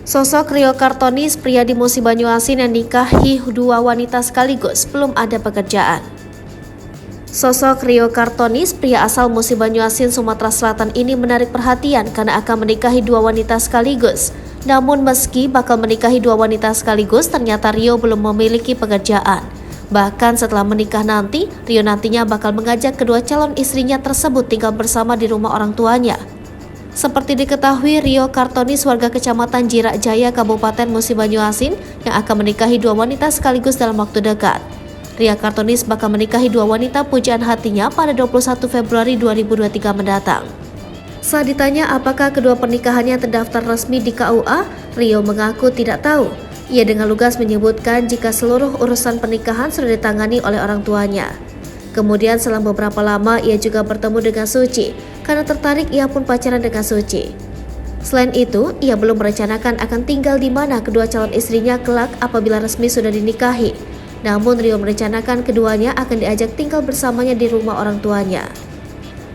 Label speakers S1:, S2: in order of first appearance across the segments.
S1: Sosok Rio Kartonis, pria di Musi Banyuasin yang nikahi dua wanita sekaligus, belum ada pekerjaan. Sosok Rio Kartonis, pria asal Musi Banyuasin, Sumatera Selatan ini menarik perhatian karena akan menikahi dua wanita sekaligus. Namun meski bakal menikahi dua wanita sekaligus, ternyata Rio belum memiliki pekerjaan. Bahkan setelah menikah nanti, Rio nantinya bakal mengajak kedua calon istrinya tersebut tinggal bersama di rumah orang tuanya. Seperti diketahui, Rio Kartonis warga Kecamatan Jirak Jaya, Kabupaten Musi Banyuasin yang akan menikahi dua wanita sekaligus dalam waktu dekat. Rio Kartonis bakal menikahi dua wanita pujaan hatinya pada 21 Februari 2023 mendatang. Saat ditanya apakah kedua pernikahannya terdaftar resmi di KUA, Rio mengaku tidak tahu. Ia dengan lugas menyebutkan jika seluruh urusan pernikahan sudah ditangani oleh orang tuanya. Kemudian selang beberapa lama ia juga bertemu dengan Suci, karena tertarik ia pun pacaran dengan Suci. Selain itu, ia belum merencanakan akan tinggal di mana kedua calon istrinya kelak apabila resmi sudah dinikahi. Namun Rio merencanakan keduanya akan diajak tinggal bersamanya di rumah orang tuanya.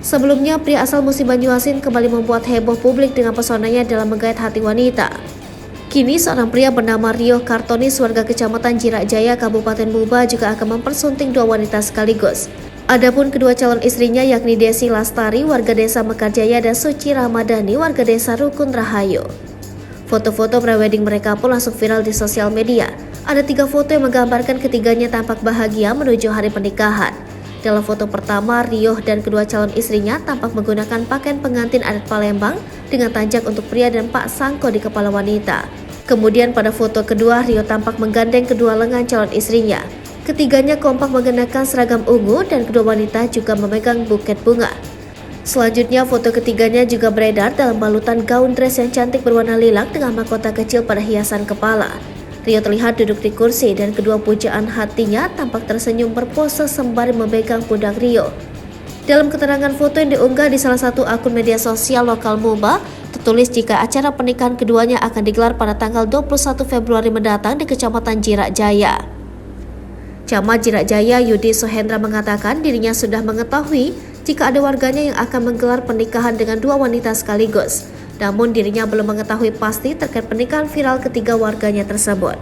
S1: Sebelumnya, pria asal Musi Banyuasin kembali membuat heboh publik dengan pesonanya dalam menggait hati wanita. Kini seorang pria bernama Rio Kartonis warga Kecamatan Jirak Jaya, Kabupaten Muba juga akan mempersunting dua wanita sekaligus. Adapun kedua calon istrinya yakni Desi Lastari warga desa Mekarjaya dan Suci Ramadhani warga desa Rukun Rahayu. Foto-foto prewedding mereka pun langsung viral di sosial media. Ada 3 foto yang menggambarkan ketiganya tampak bahagia menuju hari pernikahan. Dalam foto pertama, Rio dan kedua calon istrinya tampak menggunakan pakaian pengantin adat Palembang dengan tanjak untuk pria dan pak sangko di kepala wanita. Kemudian pada foto kedua, Rio tampak menggandeng kedua lengan calon istrinya. Ketiganya kompak mengenakan seragam ungu dan kedua wanita juga memegang buket bunga. Selanjutnya, foto ketiganya juga beredar dalam balutan gaun dress yang cantik berwarna lilac dengan mahkota kecil pada hiasan kepala. Rio terlihat duduk di kursi dan kedua pujaan hatinya tampak tersenyum berpose sembari memegang pundak Rio. Dalam keterangan foto yang diunggah di salah satu akun media sosial lokal Muba, tertulis jika acara pernikahan keduanya akan digelar pada tanggal 21 Februari mendatang di Kecamatan Jirak Jaya. Camat Jirak Jaya Yudi Sohendra mengatakan dirinya sudah mengetahui jika ada warganya yang akan menggelar pernikahan dengan dua wanita sekaligus. Namun dirinya belum mengetahui pasti terkait pernikahan viral ketiga warganya tersebut.